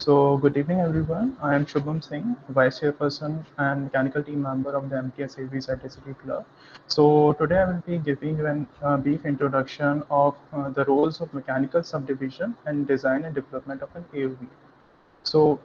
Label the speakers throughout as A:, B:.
A: So, good evening, everyone. I am Shubham Singh, Vice Chairperson and Mechanical Team Member of the MTS AV Certificate Club. So, today I will be giving you a brief introduction of the roles of mechanical subdivision and design and development of an AOV. So,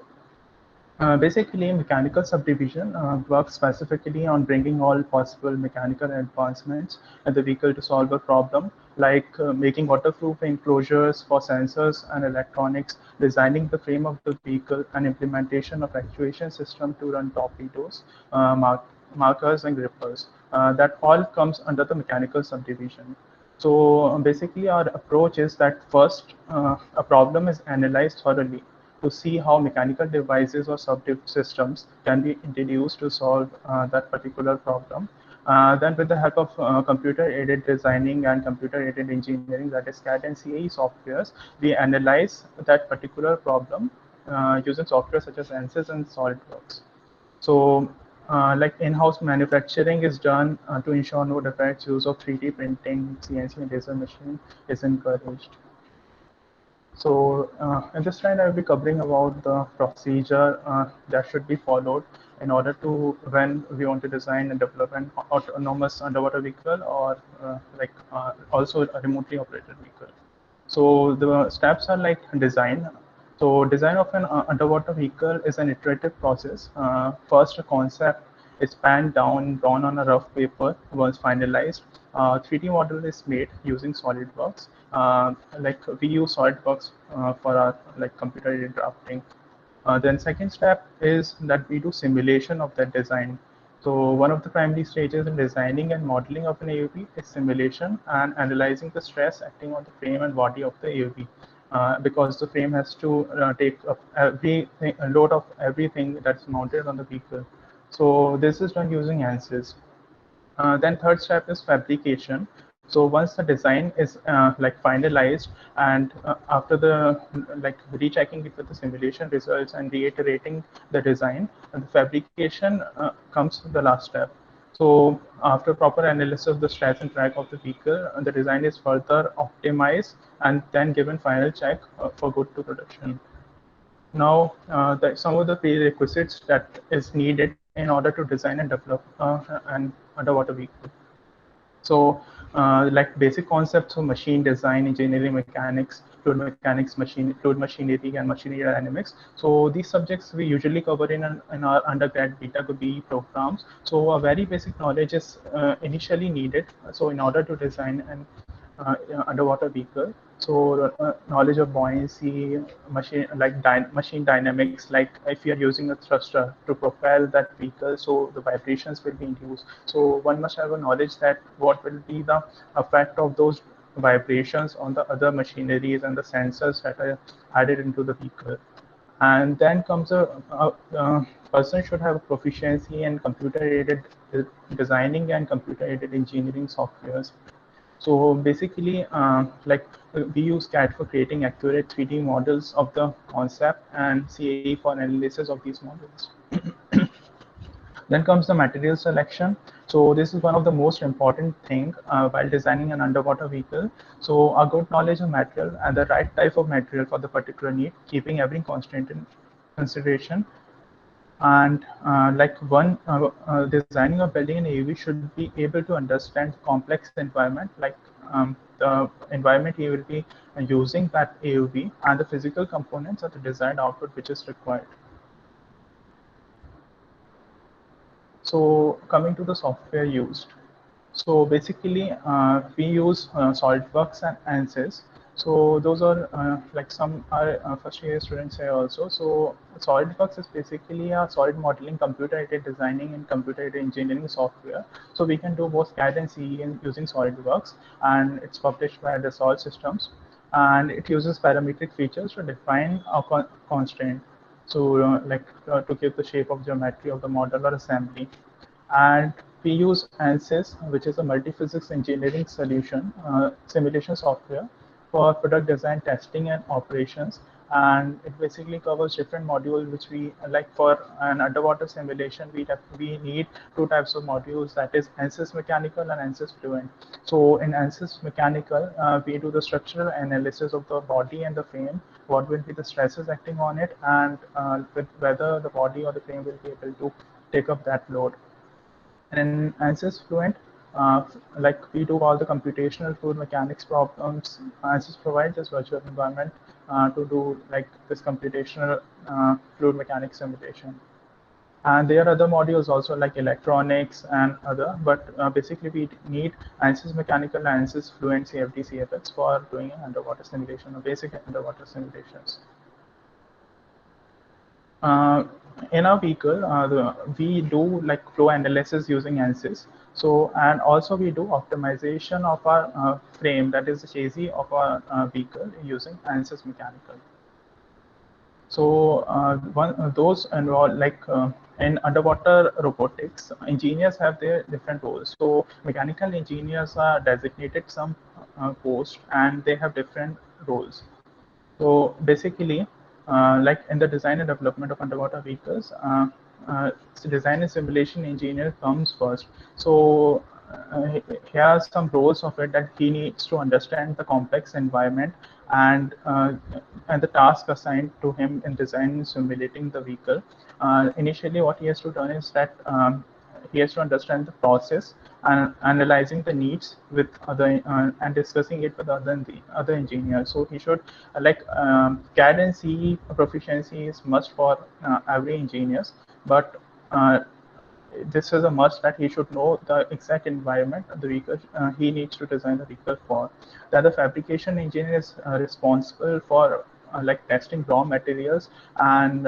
A: basically, mechanical subdivision works specifically on bringing all possible mechanical advancements in the vehicle to solve a problem, like making waterproof enclosures for sensors and electronics, designing the frame of the vehicle, and implementation of actuation system to run torpedoes, markers, and grippers. That all comes under the mechanical subdivision. So basically, our approach is that first, a problem is analyzed thoroughly to see how mechanical devices or subsystems can be introduced to solve that particular problem. Then, with the help of computer-aided designing and computer-aided engineering, that is CAD and CAE softwares, we analyze that particular problem using software such as ANSYS and SolidWorks. So, like in-house manufacturing is done to ensure no defects. Use of 3D printing, CNC, and laser machine is encouraged. So in this slide, I will be covering about the procedure that should be followed in order to when we want to design and develop an autonomous underwater vehicle or also a remotely operated vehicle. So the steps are like design. So design of an underwater vehicle is an iterative process. First, a concept is panned down, drawn on a rough paper. Once finalized, 3D model is made using SolidWorks. Like we use SolidWorks for our like computer-aided drafting. Then second step is that we do simulation of that design. So one of the primary stages in designing and modeling of an AUV is simulation and analyzing the stress acting on the frame and body of the AUV. Because the frame has to take up a load of everything that's mounted on the vehicle. So this is done using ANSYS. Then third step is fabrication. So once the design is like finalized and after the like rechecking it with the simulation results and reiterating the design, the fabrication comes to the last step. So after proper analysis of the stress and drag of the vehicle, the design is further optimized and then given final check for good to production. Now, some of the prerequisites that is needed in order to design and develop an underwater vehicle. So, like basic concepts of machine design, engineering mechanics, fluid machinery, and machinery dynamics. So these subjects we usually cover in our undergrad beta B programs. So a very basic knowledge is initially needed. So in order to design an underwater vehicle, so knowledge of buoyancy, machine dynamics, like if you're using a thruster to propel that vehicle, so the vibrations will be induced. So one must have a knowledge that what will be the effect of those vibrations on the other machineries and the sensors that are added into the vehicle. And then comes a person should have a proficiency in computer-aided designing and computer-aided engineering softwares. So basically, we use CAD for creating accurate 3D models of the concept and CAE for analysis of these models. Then comes the material selection. So this is one of the most important thing while designing an underwater vehicle. So a good knowledge of material and the right type of material for the particular need, keeping every constraint in consideration. And designing or building an AUV should be able to understand complex environment, like the environment you will be using that AUV and the physical components of the desired output which is required. So coming to the software used. So basically, we use SolidWorks and ANSYS. So those are like some are first year students here also. So SolidWorks is basically a solid modeling, computer-aided designing, and computer-aided engineering software. So we can do both CAD and CE using SolidWorks, and it's published by Dassault Systems. And it uses parametric features to define a constraint. So to give the shape of geometry of the model or assembly. And we use ANSYS, which is a multi-physics engineering solution simulation software for product design, testing, and operations. and it basically covers different modules which we like. For an underwater simulation, we need two types of modules, that is ANSYS Mechanical and ANSYS Fluent. So in ANSYS Mechanical, we do the structural analysis of the body and the frame, what will be the stresses acting on it, and with whether the body or the frame will be able to take up that load. And in ANSYS Fluent, like we do all the computational fluid mechanics problems. ANSYS provides this virtual environment to do like this computational fluid mechanics simulation. And there are other modules also like electronics and other, but basically we need ANSYS Mechanical, ANSYS Fluent, CFD, CFX for doing an underwater simulation or basic underwater simulations. In our vehicle, we do like flow analysis using ANSYS. So, and also we do optimization of our frame, that is the chassis of our vehicle, using ANSYS Mechanical. So those involve like in underwater robotics, engineers have their different roles. So mechanical engineers are designated some post, and they have different roles. So basically, like in the design and development of underwater vehicles, design and simulation engineer comes first. So he has some roles of it, that he needs to understand the complex environment and the task assigned to him in design and simulating the vehicle. Initially, what he has to do is that he has to understand the process and analyzing the needs with other and discussing it with other engineers. So he should CAD and CE proficiency is must for every engineers, but this is a must that he should know the exact environment of the vehicle he needs to design the vehicle for. The other fabrication engineer is responsible for like testing raw materials, and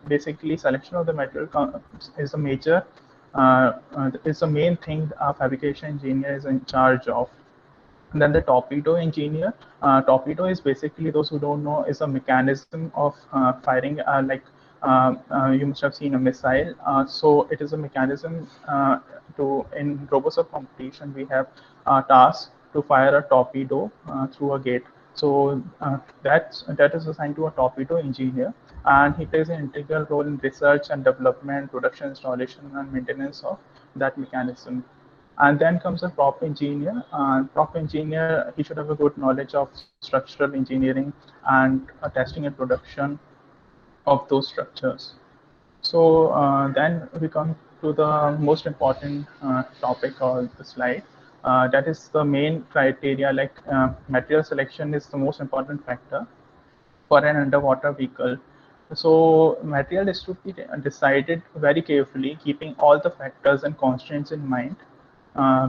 A: basically selection of the material is a major is the main thing a fabrication engineer is in charge of. And then the torpedo engineer. Torpedo is basically, those who don't know, is a mechanism of firing you must have seen a missile. So it is a mechanism to, in robust competition, we have a task to fire a torpedo through a gate. So that is assigned to a torpedo engineer, and he plays an integral role in research and development, production, installation, and maintenance of that mechanism. And then comes a prop engineer. Prop engineer, he should have a good knowledge of structural engineering and testing and production of those structures. So then we come to the most important topic of the slide. That is the main criteria, like material selection is the most important factor for an underwater vehicle. So material is to be decided very carefully, keeping all the factors and constraints in mind.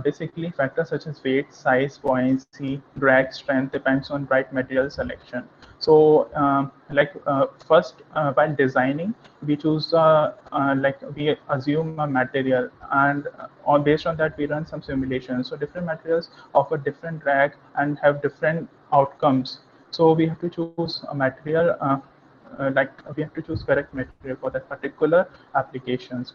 A: Basically, factors such as weight, size, buoyancy, drag, strength depends on right material selection. So, first, while designing, we choose we assume a material, and based on that, we run some simulations. So, different materials offer different drag and have different outcomes. So, we have to choose a material. We have to choose correct material for that particular applications.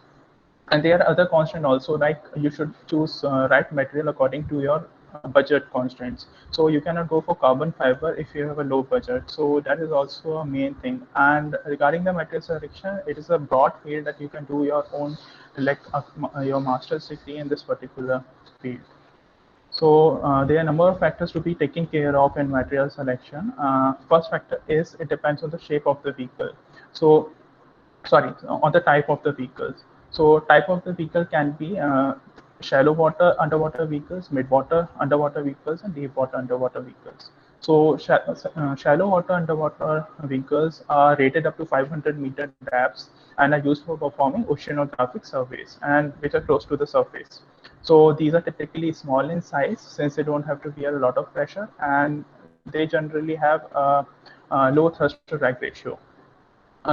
A: And there are other constraints also, like you should choose right material according to your budget constraints. So you cannot go for carbon fiber if you have a low budget. So that is also a main thing. And regarding the material selection, it is a broad field that you can do your own, your master's degree in this particular field. So there are a number of factors to be taken care of in material selection. First factor is it depends on the shape of the vehicle. So sorry, on the type of the vehicles. So type of the vehicle can be shallow water underwater vehicles, mid-water underwater vehicles, and deep water underwater vehicles. So shallow water underwater vehicles are rated up to 500-meter depths and are used for performing oceanographic surveys, and which are close to the surface. So these are typically small in size since they don't have to bear a lot of pressure, and they generally have a low thrust to drag ratio.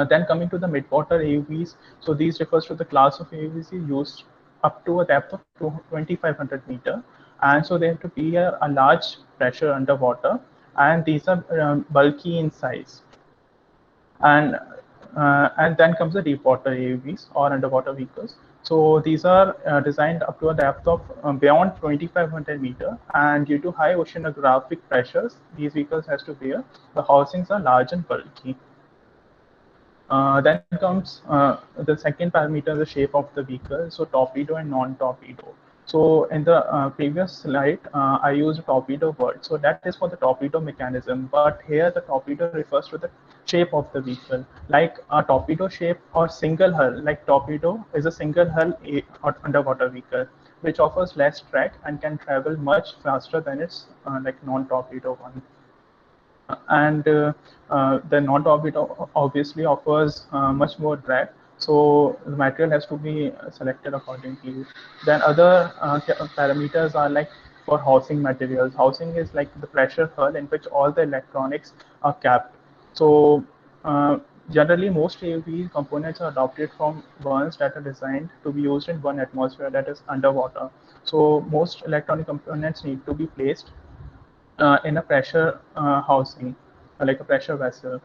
A: Then coming to the mid-water AUVs, so these refers to the class of AUVs used up to a depth of 2,500 meter, and so they have to be a large pressure underwater, and these are bulky in size. And then comes the deep water AUVs or underwater vehicles. So these are designed up to a depth of beyond 2,500 meter, and due to high oceanographic pressures, these vehicles has to bear. The housings are large and bulky. Then comes the second parameter, the shape of the vehicle. So torpedo and non-torpedo. So in the previous slide, I used torpedo word. So that is for the torpedo mechanism. But here the torpedo refers to the shape of the vehicle, like a torpedo shape or single hull. Like torpedo is a single hull underwater vehicle, which offers less drag and can travel much faster than its like non-torpedo one. And the non-orbit obviously offers much more drag, so the material has to be selected accordingly. Then other parameters are like for housing materials. Housing is like the pressure hull in which all the electronics are capped. So generally most AUV components are adopted from ones that are designed to be used in one atmosphere, that is underwater. So most electronic components need to be placed in a pressure housing, like a pressure vessel.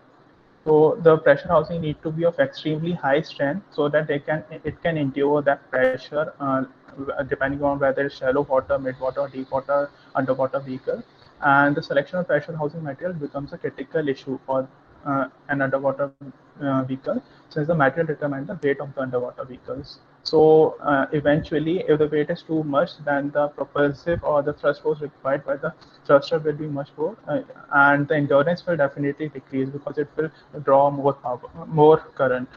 A: So the pressure housing need to be of extremely high strength so that it can endure that pressure, depending on whether it's shallow water, mid water, deep water, underwater vehicle. And the selection of pressure housing material becomes a critical issue for an underwater vehicle, since the material determines the weight of the underwater vehicles. So eventually, if the weight is too much, then the propulsive or the thrust force required by the thruster will be much more, and the endurance will definitely decrease because it will draw more power, more current.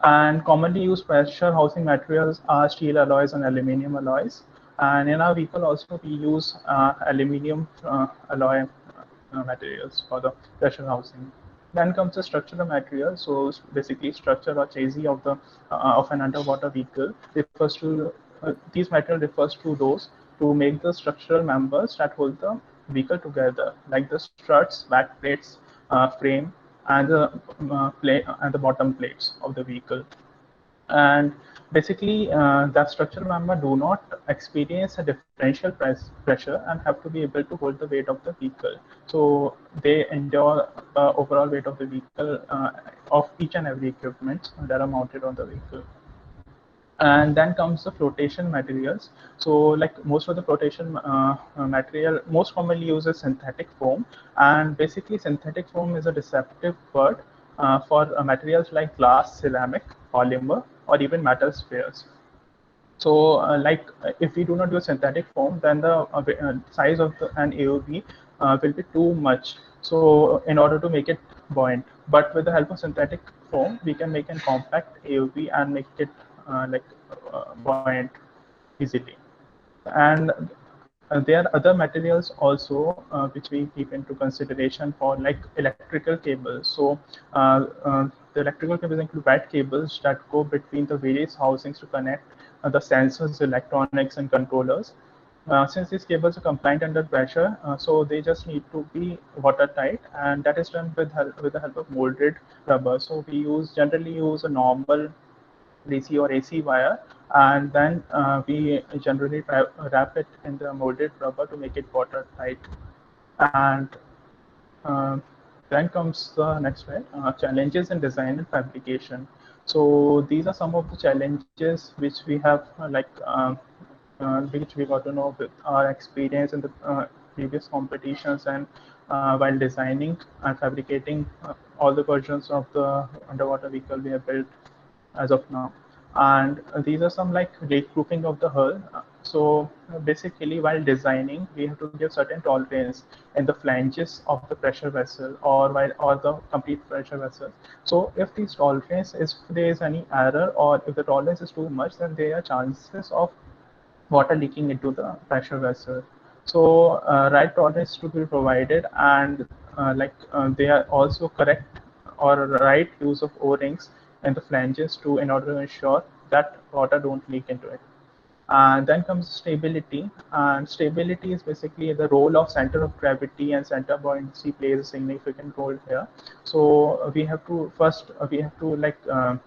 A: And commonly used pressure housing materials are steel alloys and aluminum alloys. And in our vehicle also we use aluminum alloy materials for the pressure housing. Then comes the structural material. So basically structure or chassis of an underwater vehicle refers to these material refers to those to make the structural members that hold the vehicle together, like the struts, back plates, frame, and the bottom plates of the vehicle. And basically that structural member do not experience a differential pressure and have to be able to hold the weight of the vehicle, so they endure the overall weight of the vehicle, of each and every equipment that are mounted on the vehicle. And then comes the flotation materials. So like most of the flotation material most commonly uses synthetic foam, and basically synthetic foam is a deceptive word for materials like glass, ceramic, polymer, or even metal spheres. So, if we do not use synthetic foam, then the size of an AOV will be too much. So, in order to make it buoyant, but with the help of synthetic foam, we can make a compact AOV and make it buoyant easily. And there are other materials also which we keep into consideration for, like electrical cables. So the electrical cables include wide cables that go between the various housings to connect the sensors, electronics, and controllers. Since these cables are compliant under pressure, so they just need to be watertight, and that is done with the help of molded rubber. So we generally use a normal DC or AC wire, and then we generally wrap it in the molded rubber to make it watertight. And uh, then comes the next slide, challenges in design and fabrication. So these are some of the challenges which we have which we got to know with our experience in the previous competitions, and while designing and fabricating all the versions of the underwater vehicle we have built as of now. And these are some like leak proofing of the hull. So basically, while designing, we have to give certain tolerance in the flanges of the pressure vessel, or the complete pressure vessel. So if these tolerance is, if there is any error, or if the tolerance is too much, then there are chances of water leaking into the pressure vessel. So right tolerance to be provided, and they are also correct or right use of O-rings in the flanges to, in order to ensure that water don't leak into it. And then comes stability, and stability is basically the role of center of gravity, and center buoyancy plays a significant role here. So we have to first we have to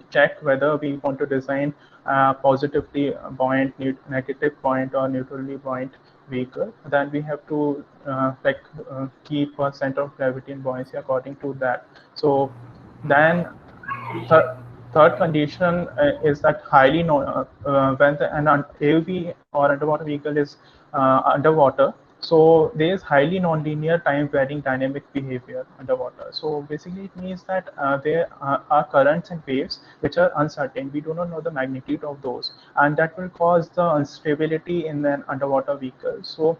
A: check whether we want to design positively buoyant, negative buoyant, or neutrally buoyant vehicle. Then we have to keep a center of gravity and buoyancy according to that. So then th third condition is that when an AUV or underwater vehicle is underwater, So there is highly nonlinear time-varying dynamic behavior underwater. So basically, it means that there are currents and waves which are uncertain. We do not know the magnitude of those, and that will cause the instability in an underwater vehicle. So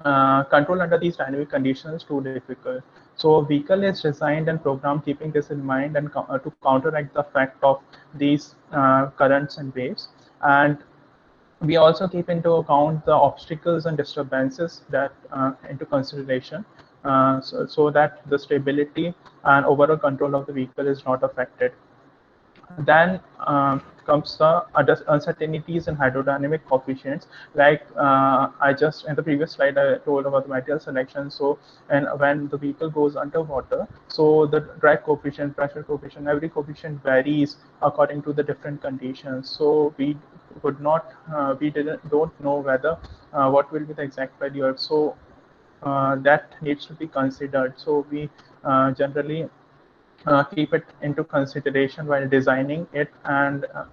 A: control under these dynamic conditions too difficult. So vehicle is designed and programmed keeping this in mind and to counteract the effect of these currents and waves. And we also keep into account the obstacles and disturbances that into consideration, so that the stability and overall control of the vehicle is not affected. Then comes the uncertainties and hydrodynamic coefficients. Like I just in the previous slide I told about the material selection. So and when the vehicle goes underwater, so the drag coefficient, pressure coefficient, every coefficient varies according to the different conditions. So we would not we didn't don't know whether what will be the exact value. So that needs to be considered. So we generally keep it into consideration while designing it. And uh,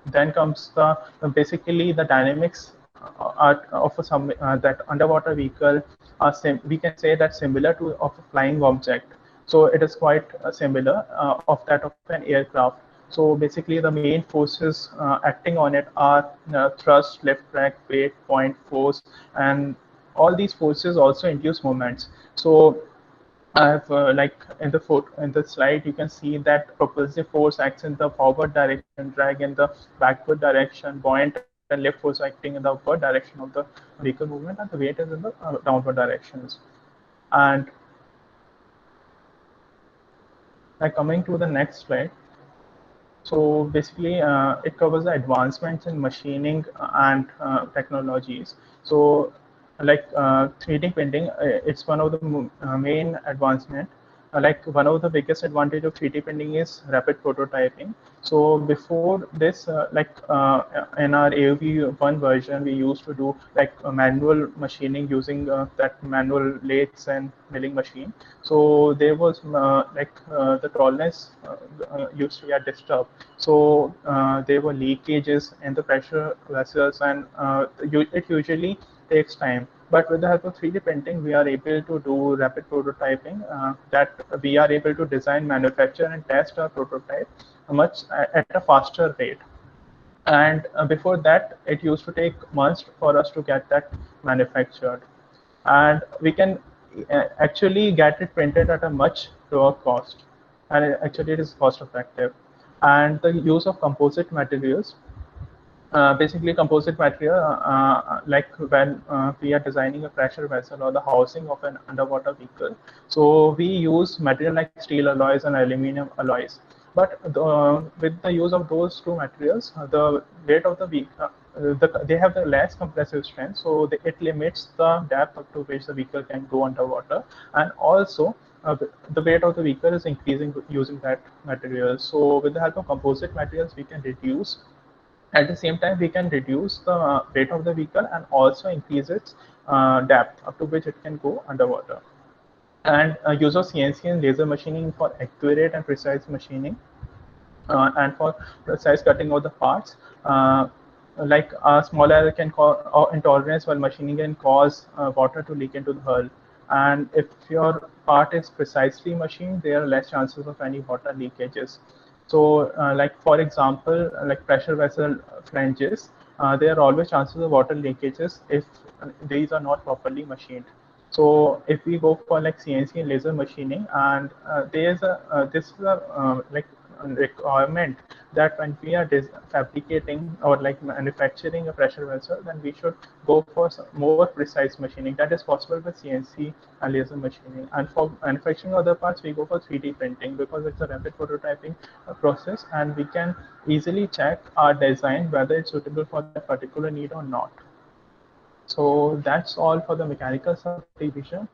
A: then comes the basically the dynamics of a that underwater vehicle are we can say that similar to of a flying object. So it is quite similar of that of an aircraft. So basically the main forces acting on it are thrust, lift, drag, weight, point, force, and all these forces also induce moments. So I've like in the slide, you can see that propulsive force acts in the forward direction, drag in the backward direction, buoyant and lift force acting in the upward direction of the vehicle movement, and the weight is in the downward directions. And like coming to the next slide, so basically, it covers the advancements in machining and technologies. So, like 3D printing, it's one of the main advancement. Like one of the biggest advantage of 3D printing is rapid prototyping. So before this, in our AOV1 version, we used to do like manual machining using that manual lathes and milling machine. So there was the tolerance used to get disturbed. So there were leakages in the pressure vessels, and it usually takes time. But with the help of 3D printing, we are able to do rapid prototyping. That we are able to design, manufacture, and test our prototype much at a faster rate. And before that, it used to take months for us to get that manufactured. And we can actually get it printed at a much lower cost. And actually, it is cost effective. And the use of composite materials, basically composite material, like when we are designing a pressure vessel or the housing of an underwater vehicle, so we use material like steel alloys and aluminum alloys. But with the use of those two materials, the weight of the vehicle, they have the less compressive strength, so it limits the depth up to which the vehicle can go underwater. And also the weight of the vehicle is increasing using that material. So with the help of composite materials, we can reduce, at the same time, we can reduce the weight of the vehicle and also increase its depth up to which it can go underwater. And use of CNC and laser machining for accurate and precise machining, and for precise cutting of the parts. Like a small error can cause or intolerance while machining can cause water to leak into the hull. And if your part is precisely machined, there are less chances of any water leakages. So, like for example, like pressure vessel flanges, there are always chances of water leakages if these are not properly machined. So if we go for like CNC and laser machining, and there's a this is a requirement that when we are fabricating or like manufacturing a pressure vessel, then we should go for some more precise machining. That is possible with CNC and laser machining. And for manufacturing other parts, we go for 3D printing because it's a rapid prototyping process, and we can easily check our design whether it's suitable for that particular need or not. So that's all for the mechanical subdivision.